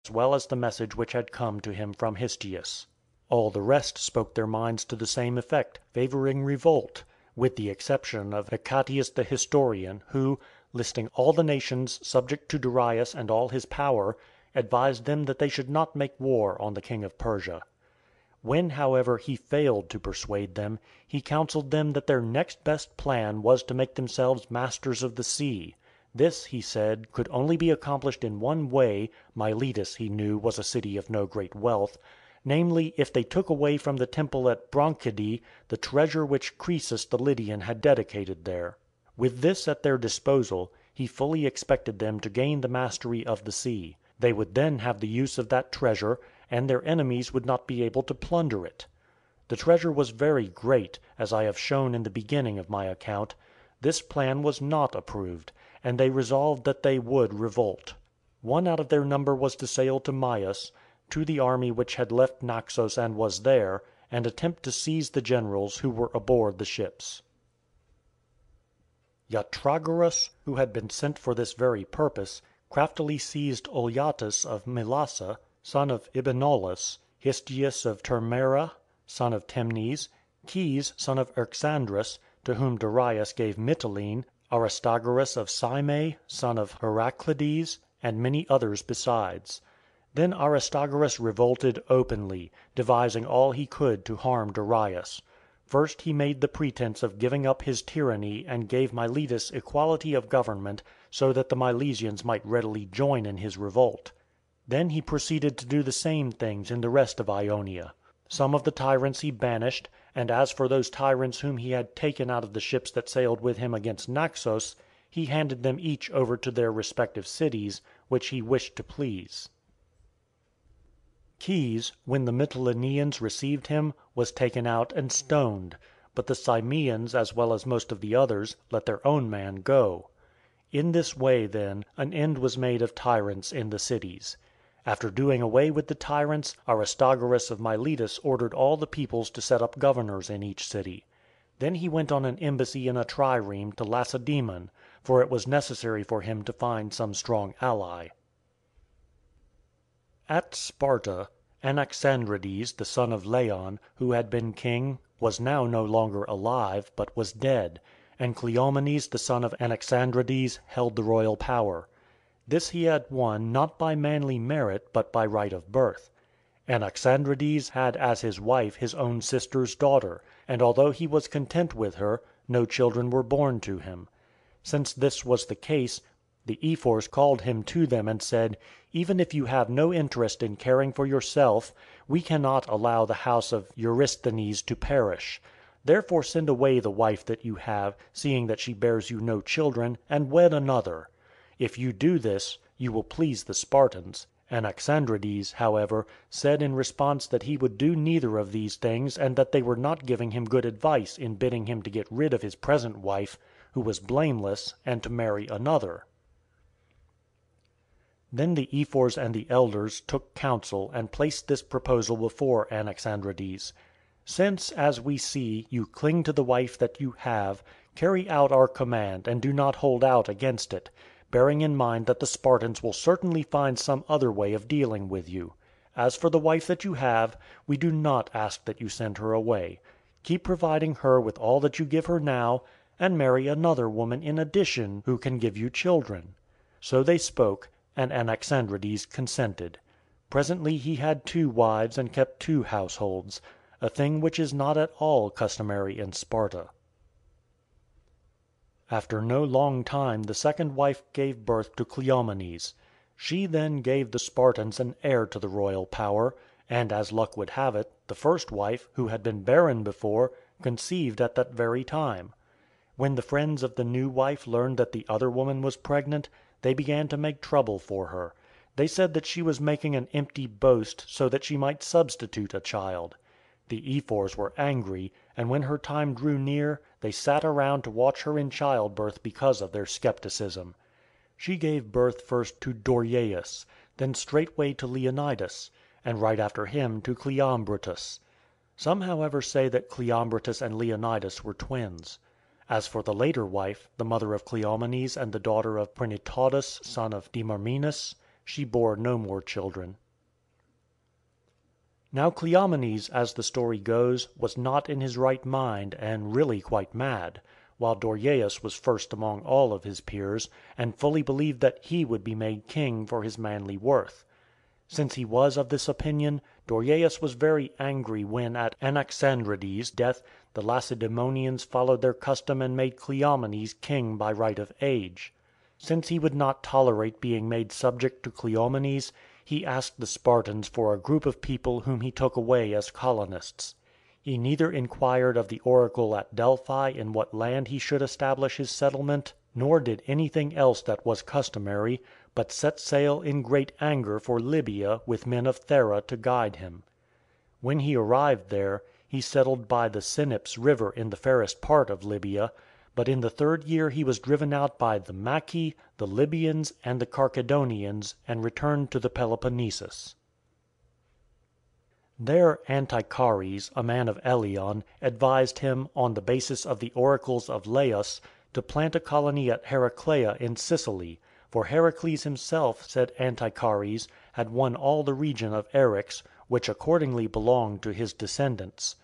well as the message which had come to him from Histius. All the rest spoke their minds to the same effect, favouring revolt, with the exception of Hecatius the historian, who, listing all the nations subject to Darius and all his power, advised them that they should not make war on the king of Persia. When, however, he failed to persuade them, he counselled them that their next best plan was to make themselves masters of the sea. This, he said, could only be accomplished in one way. Miletus, he knew, was a city of no great wealth, namely, if they took away from the temple at Bronchidae the treasure which Croesus the Lydian had dedicated there. With this at their disposal, he fully expected them to gain the mastery of the sea. They would then have the use of that treasure, and their enemies would not be able to plunder it. The treasure was very great, as I have shown in the beginning of my account. This plan was not approved, and they resolved that they would revolt. One out of their number was to sail to Myus, to the army which had left Naxos and was there, and attempt to seize the generals who were aboard the ships. Yatragoras, who had been sent for this very purpose, craftily seized Olyatus of Mylasa, son of Ibanolus, Histius of Termera, son of Temnes, Caius, son of Erxandrus, to whom Darius gave Mytilene, Aristagoras of Cyme, son of Heraclides, and many others besides. Then Aristagoras revolted openly, devising all he could to harm Darius. First he made the pretence of giving up his tyranny and gave Miletus equality of government, so that the Milesians might readily join in his revolt. Then he proceeded to do the same things in the rest of Ionia. Some of the tyrants he banished, and as for those tyrants whom he had taken out of the ships that sailed with him against Naxos, he handed them each over to their respective cities, which he wished to please. Caius, when the Mytileneans received him, was taken out and stoned, but the Cymeans, as well as most of the others, let their own man go. In this way, then, an end was made of tyrants in the cities. After doing away with the tyrants, Aristagoras of Miletus ordered all the peoples to set up governors in each city. Then he went on an embassy in a trireme to Lacedaemon, for it was necessary for him to find some strong ally. At Sparta, Anaxandrides, the son of Laon, who had been king, was now no longer alive, but was dead, and Cleomenes, the son of Anaxandrides, held the royal power. This he had won not by manly merit, but by right of birth. Anaxandrides had as his wife his own sister's daughter, and although he was content with her, no children were born to him. Since this was the case, the ephors called him to them and said, "Even if you have no interest in caring for yourself, we cannot allow the house of Eurysthenes to perish. Therefore send away the wife that you have, seeing that she bears you no children, and wed another. If you do this, you will please the Spartans." Anaxandrides, however, said in response that he would do neither of these things, and that they were not giving him good advice in bidding him to get rid of his present wife, who was blameless, and to marry another. Then the ephors and the elders took counsel and placed this proposal before Anaxandrides. "Since, as we see, you cling to the wife that you have, carry out our command and do not hold out against it, bearing in mind that the Spartans will certainly find some other way of dealing with you. As for the wife that you have, we do not ask that you send her away. Keep providing her with all that you give her now, and marry another woman in addition who can give you children." So they spoke, and Anaxandrides consented. Presently he had 2 wives and kept 2 households, a thing which is not at all customary in Sparta. After no long time the second wife gave birth to Cleomenes. She then gave the Spartans an heir to the royal power, and as luck would have it, the first wife, who had been barren before, conceived at that very time. When the friends of the new wife learned that the other woman was pregnant, they began to make trouble for her. They said that she was making an empty boast so that she might substitute a child. The ephors were angry, and when her time drew near, they sat around to watch her in childbirth because of their skepticism. She gave birth first to Dorieus, then straightway to Leonidas, and right after him to Cleombrotus. Some however say that Cleombrotus and Leonidas were twins. As for the later wife, the mother of Cleomenes and the daughter of Prinitaudus, son of Demarmenus, she bore no more children. Now Cleomenes, as the story goes, was not in his right mind, and really quite mad, while Dorieus was first among all of his peers, and fully believed that he would be made king for his manly worth. Since he was of this opinion, Dorieus was very angry when at Anaxandrides' death the Lacedaemonians followed their custom and made Cleomenes king by right of age. Since he would not tolerate being made subject to Cleomenes, he asked the Spartans for a group of people whom he took away as colonists. He neither inquired of the oracle at Delphi in what land he should establish his settlement, nor did anything else that was customary, but set sail in great anger for Libya with men of Thera to guide him. When he arrived there, he settled by the Cenips river in the fairest part of Libya, but in the 3rd year he was driven out by the Machi, the Libyans, and the Carchedonians, and returned to the Peloponnesus. There Antichares, a man of Eleon, advised him, on the basis of the oracles of Laius, to plant a colony at Heraclea in Sicily, for Heracles himself, said Antichares, had won all the region of Eryx, which accordingly belonged to his descendants.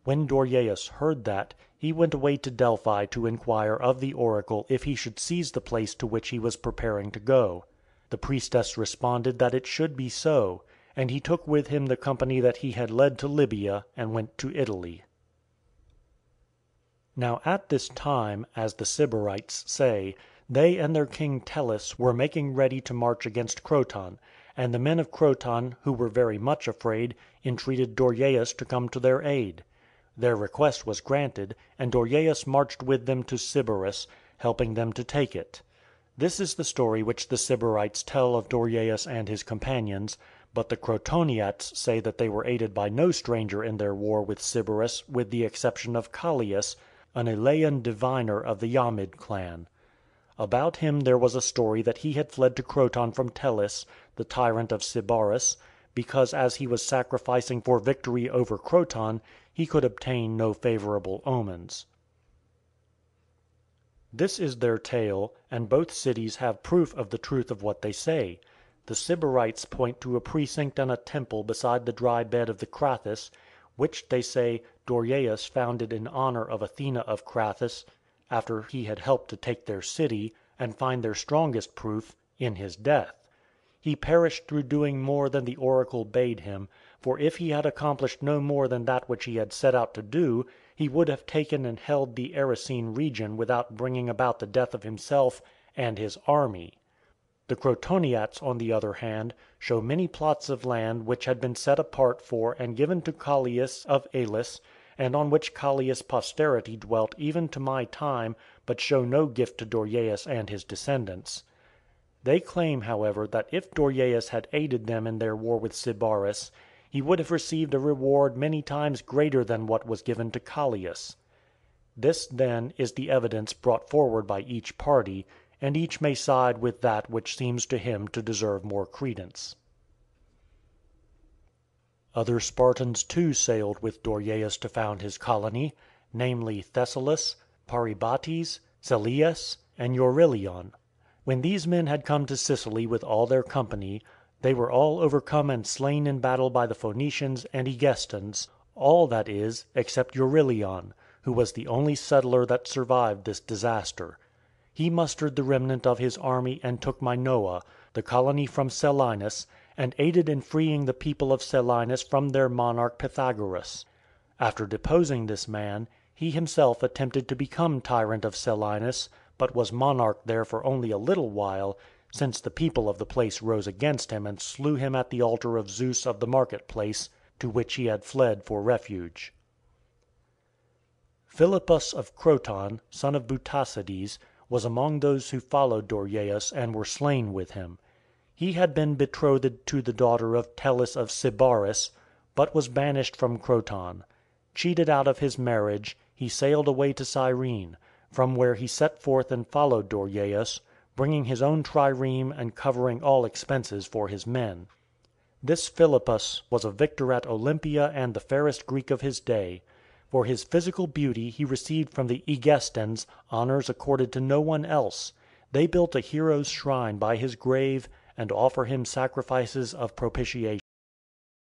When Dorieus heard that, he went away to Delphi to inquire of the oracle if he should seize the place to which he was preparing to go. The priestess responded that it should be so, and he took with him the company that he had led to Libya, and went to Italy. Now at this time, as the Sybarites say, they and their king Tellus were making ready to march against Croton, and the men of Croton, who were very much afraid, entreated Dorieus to come to their aid. Their request was granted, and Dorieus marched with them to Sybaris, helping them to take it. This is the story which the Sybarites tell of Dorieus and his companions, but the Crotoniats say that they were aided by no stranger in their war with Sybaris with the exception of Callias, an Elean diviner of the Yamid clan. About him there was a story that he had fled to Croton from Tellus, the tyrant of Sybaris, because as he was sacrificing for victory over Croton, he could obtain no favourable omens. This is their tale, and both cities have proof of the truth of what they say. The Sybarites point to a precinct and a temple beside the dry bed of the Crathis, which, they say, Dorieus founded in honour of Athena of Crathis, after he had helped to take their city, and find their strongest proof in his death. He perished through doing more than the oracle bade him, for if he had accomplished no more than that which he had set out to do, he would have taken and held the Eressene region without bringing about the death of himself and his army. The Crotoniats, on the other hand, show many plots of land which had been set apart for and given to Callias of Elis, and on which Callias' posterity dwelt even to my time, but show no gift to Dorieus and his descendants. They claim, however, that if Dorieus had aided them in their war with Sybaris, he would have received a reward many times greater than what was given to Callias. This, then, is the evidence brought forward by each party, and each may side with that which seems to him to deserve more credence. Other Spartans too sailed with Dorieus to found his colony, namely Thessalus, Paribates, Celias, and Eurilion. When these men had come to Sicily with all their company, they were all overcome and slain in battle by the Phoenicians and Egestans, all that is, except Eurilion, who was the only settler that survived this disaster. He mustered the remnant of his army and took Minoa, the colony from Selinus, and aided in freeing the people of Selinus from their monarch Pythagoras. After deposing this man, he himself attempted to become tyrant of Selinus, but was monarch there for only a little while, since the people of the place rose against him and slew him at the altar of Zeus of the marketplace, to which he had fled for refuge. Philippus of Croton, son of Butasides, was among those who followed Dorieus and were slain with him. He had been betrothed to the daughter of Tellus of Sybaris, but was banished from Croton. Cheated out of his marriage, he sailed away to Cyrene, from where he set forth and followed Dorieus, bringing his own trireme and covering all expenses for his men. This Philippus was a victor at Olympia and the fairest Greek of his day. For his physical beauty he received from the Egestans honours accorded to no one else. They built a hero's shrine by his grave, and offer him sacrifices of propitiation.